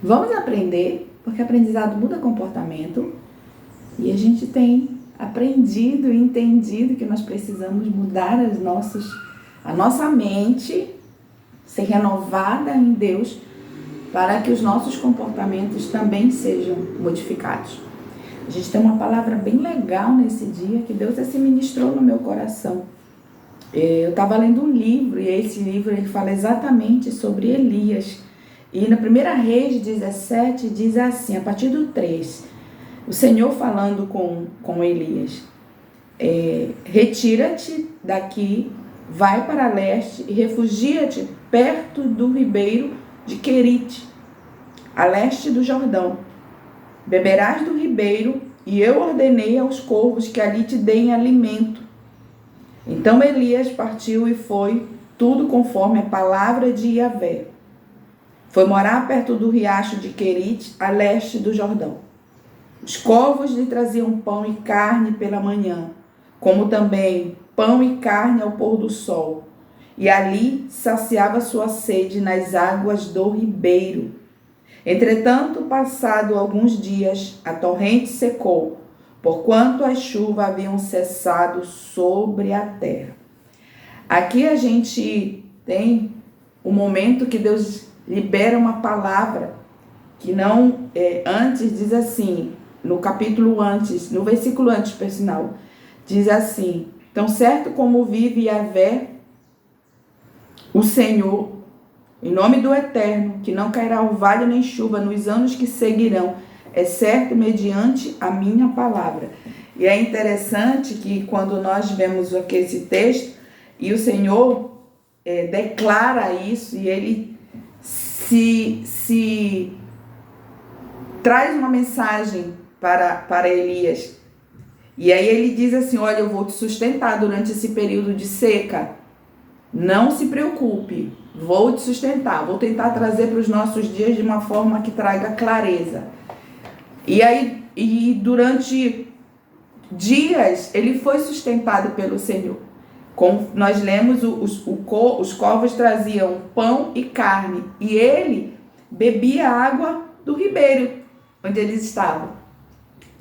Vamos aprender, porque aprendizado muda comportamento e a gente tem aprendido e entendido que nós precisamos mudar a nossa mente, ser renovada em Deus, para que os nossos comportamentos também sejam modificados. A gente tem uma palavra bem legal nesse dia que Deus se ministrou no meu coração. Eu estava lendo um livro e esse livro ele fala exatamente sobre Elias. E na 1 Reis 17 diz assim, a partir do 3, o Senhor falando com Elias, retira-te daqui, vai para leste e refugia-te perto do ribeiro de Querite, a leste do Jordão. Beberás do ribeiro e eu ordenei aos corvos que ali te deem alimento. Então Elias partiu e foi, tudo conforme a palavra de Yahvé. Foi morar perto do riacho de Querite, a leste do Jordão. Os corvos lhe traziam pão e carne pela manhã, como também pão e carne ao pôr do sol. E ali saciava sua sede nas águas do ribeiro. Entretanto, passado alguns dias, a torrente secou, porquanto as chuvas haviam cessado sobre a terra. Aqui a gente tem o momento que Deus libera uma palavra que não antes diz assim, no capítulo antes, no versículo antes, por sinal, diz assim: tão certo como vive Yahvé, o Senhor, em nome do Eterno, que não cairá o vale nem chuva nos anos que seguirão, é certo mediante a minha palavra. E é interessante que quando nós vemos aqui esse texto, e o Senhor declara isso, e ele se traz uma mensagem para Elias. E aí ele diz assim: olha, eu vou te sustentar durante esse período de seca. Não se preocupe, vou te sustentar. Vou tentar trazer para os nossos dias de uma forma que traga clareza. E durante dias ele foi sustentado pelo Senhor. Como nós lemos, os corvos traziam pão e carne, e ele bebia água do ribeiro onde eles estavam.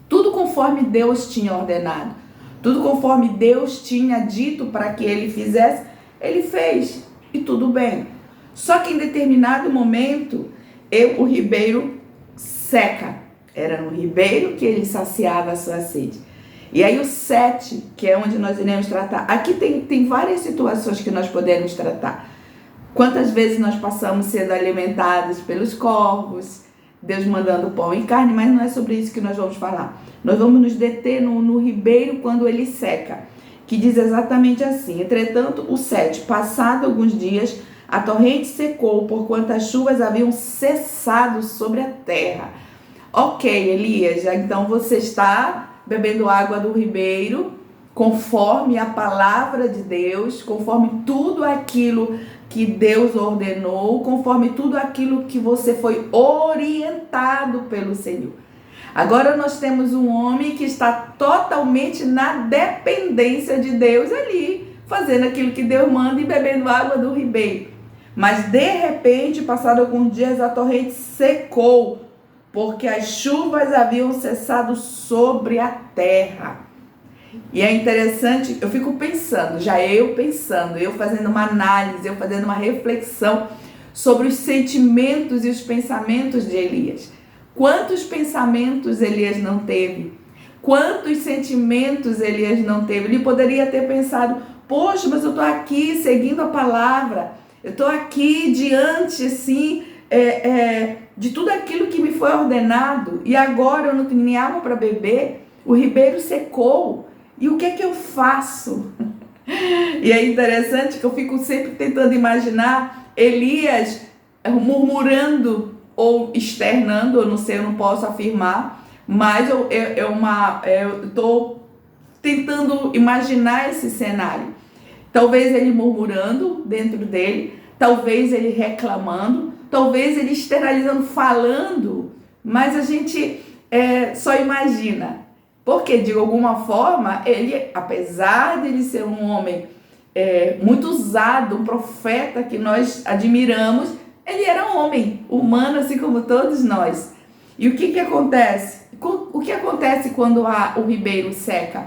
Tudo conforme Deus tinha ordenado, tudo conforme Deus tinha dito para que ele fizesse, ele fez, e tudo bem. Só que em determinado momento, o ribeiro seca. Era no ribeiro que ele saciava a sua sede. E aí o 7, que é onde nós iremos tratar. Aqui tem várias situações que nós podemos tratar. Quantas vezes nós passamos sendo alimentados pelos corvos, Deus mandando pão e carne, mas não é sobre isso que nós vamos falar. Nós vamos nos deter no ribeiro quando ele seca, que diz exatamente assim: entretanto, o 7, passado alguns dias, a torrente secou, porquanto as chuvas haviam cessado sobre a terra. Ok, Elias, então você está bebendo água do ribeiro, conforme a palavra de Deus, conforme tudo aquilo que Deus ordenou, conforme tudo aquilo que você foi orientado pelo Senhor. Agora nós temos um homem que está totalmente na dependência de Deus ali, fazendo aquilo que Deus manda e bebendo água do ribeiro. Mas de repente, passado alguns dias, a torrente secou, porque as chuvas haviam cessado sobre a terra. E é interessante, eu fico pensando, eu fazendo uma análise, eu fazendo uma reflexão sobre os sentimentos e os pensamentos de Elias. Quantos pensamentos Elias não teve? Quantos sentimentos Elias não teve? Ele poderia ter pensado: poxa, mas eu estou aqui seguindo a palavra, eu estou aqui diante, assim, de tudo aquilo que me foi ordenado, e agora eu não tenho nem água para beber, o ribeiro secou, e o que é que eu faço? E é interessante que eu fico sempre tentando imaginar Elias murmurando ou externando, eu não sei, eu não posso afirmar, mas eu estou tentando imaginar esse cenário. Talvez ele murmurando dentro dele, talvez ele reclamando, talvez ele externalizando, falando, mas a gente só imagina. Porque, de alguma forma, ele, apesar de ele ser um homem muito usado, um profeta que nós admiramos, Ele era homem, humano, assim como todos nós. E o que acontece? O que acontece quando o ribeiro seca?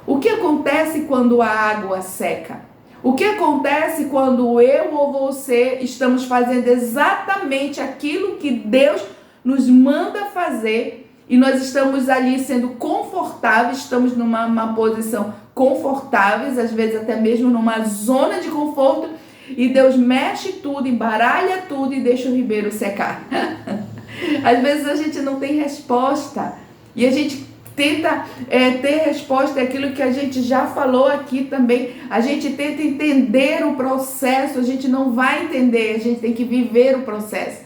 O que acontece quando a água seca? O que acontece quando eu ou você estamos fazendo exatamente aquilo que Deus nos manda fazer e nós estamos ali sendo confortáveis, estamos numa posição confortáveis, às vezes até mesmo numa zona de conforto, e Deus mexe tudo, embaralha tudo e deixa o ribeiro secar. Às vezes a gente não tem resposta e a gente tenta ter resposta àquilo que a gente já falou aqui também. A gente tenta entender o processo, a gente não vai entender, a gente tem que viver o processo.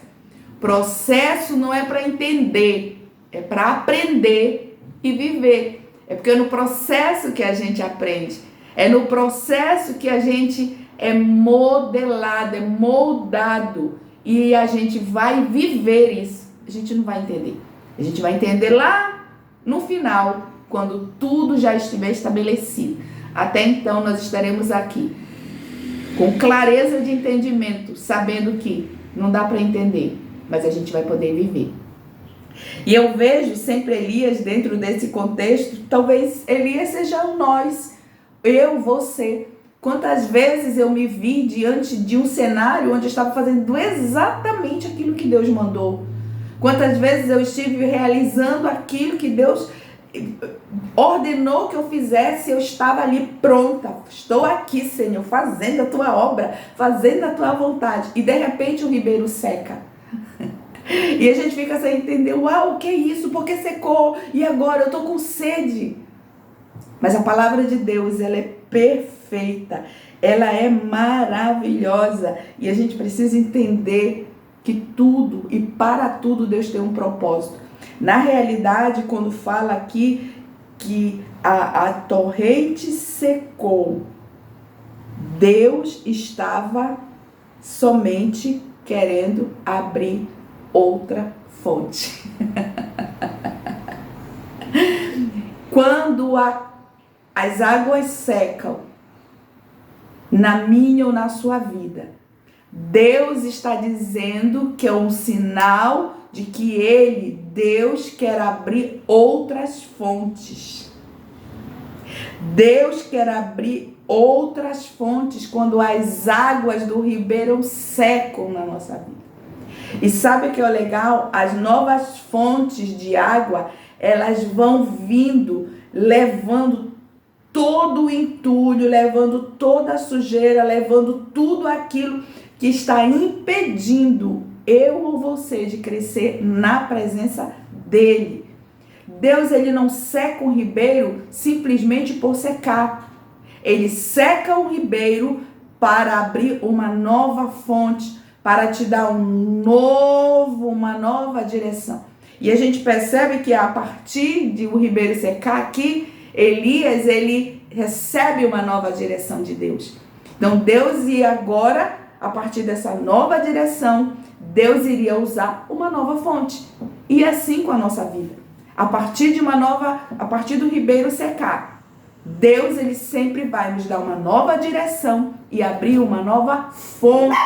Processo não é para entender, é para aprender e viver. É porque é no processo que a gente aprende, é no processo que a gente é modelado, é moldado e a gente vai viver isso. A gente não vai entender. A gente vai entender lá no final, quando tudo já estiver estabelecido. Até então nós estaremos aqui com clareza de entendimento, sabendo que não dá para entender, mas a gente vai poder viver. E eu vejo sempre Elias dentro desse contexto. Talvez Elias seja nós, eu, você. Quantas vezes eu me vi diante de um cenário onde eu estava fazendo exatamente aquilo que Deus mandou. Quantas vezes eu estive realizando aquilo que Deus ordenou que eu fizesse, eu estava ali pronta. Estou aqui, Senhor, fazendo a tua obra, fazendo a tua vontade. E de repente o ribeiro seca. E a gente fica sem entender, uau, o que é isso? Por que secou? E agora? Eu estou com sede. Mas a palavra de Deus, ela é perfeita. Ela é maravilhosa. E a gente precisa entender que tudo e para tudo Deus tem um propósito. Na realidade, quando fala aqui que a torrente secou, Deus estava somente querendo abrir outra fonte. Quando as águas secam na minha ou na sua vida, Deus está dizendo que é um sinal de que Ele, Deus, quer abrir outras fontes. Deus quer abrir outras fontes quando as águas do ribeiro secam na nossa vida. E sabe o que é legal? As novas fontes de água, elas vão vindo, levando todo o entulho, levando toda a sujeira, levando tudo aquilo que está impedindo eu ou você de crescer na presença dele. Deus, ele não seca um ribeiro simplesmente por secar. Ele seca um ribeiro para abrir uma nova fonte, para te dar uma nova direção. E a gente percebe que a partir de o ribeiro secar aqui, Elias, ele recebe uma nova direção de Deus. Então Deus ia agora, a partir dessa nova direção, Deus iria usar uma nova fonte. E assim com a nossa vida. A partir do ribeiro secar, Deus, ele sempre vai nos dar uma nova direção e abrir uma nova fonte.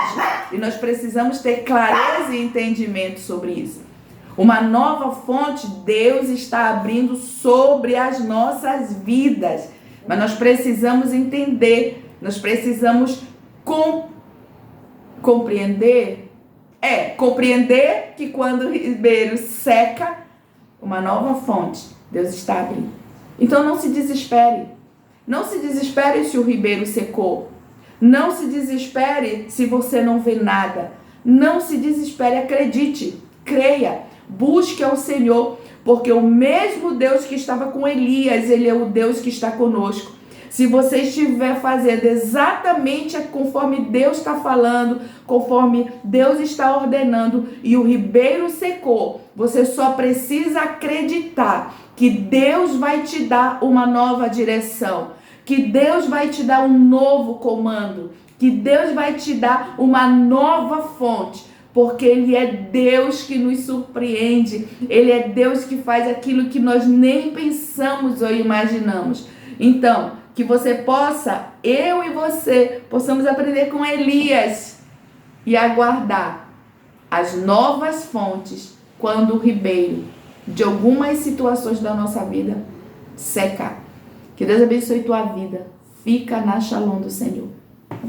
E nós precisamos ter clareza e entendimento sobre isso. Uma nova fonte Deus está abrindo sobre as nossas vidas. Mas nós precisamos entender, nós precisamos compreender que quando o ribeiro seca, uma nova fonte Deus está abrindo. Então não se desespere. Não se desespere se o ribeiro secou. Não se desespere se você não vê nada. Não se desespere, acredite, creia, busque ao Senhor, porque o mesmo Deus que estava com Elias, ele é o Deus que está conosco. Se você estiver fazendo exatamente conforme Deus está falando, conforme Deus está ordenando e o ribeiro secou, você só precisa acreditar que Deus vai te dar uma nova direção, que Deus vai te dar um novo comando, que Deus vai te dar uma nova fonte, porque Ele é Deus que nos surpreende, Ele é Deus que faz aquilo que nós nem pensamos ou imaginamos. Então, que você possa, eu e você, possamos aprender com Elias e aguardar as novas fontes quando o ribeiro de algumas situações da nossa vida secar. Que Deus abençoe tua vida. Fica na Shalom do Senhor.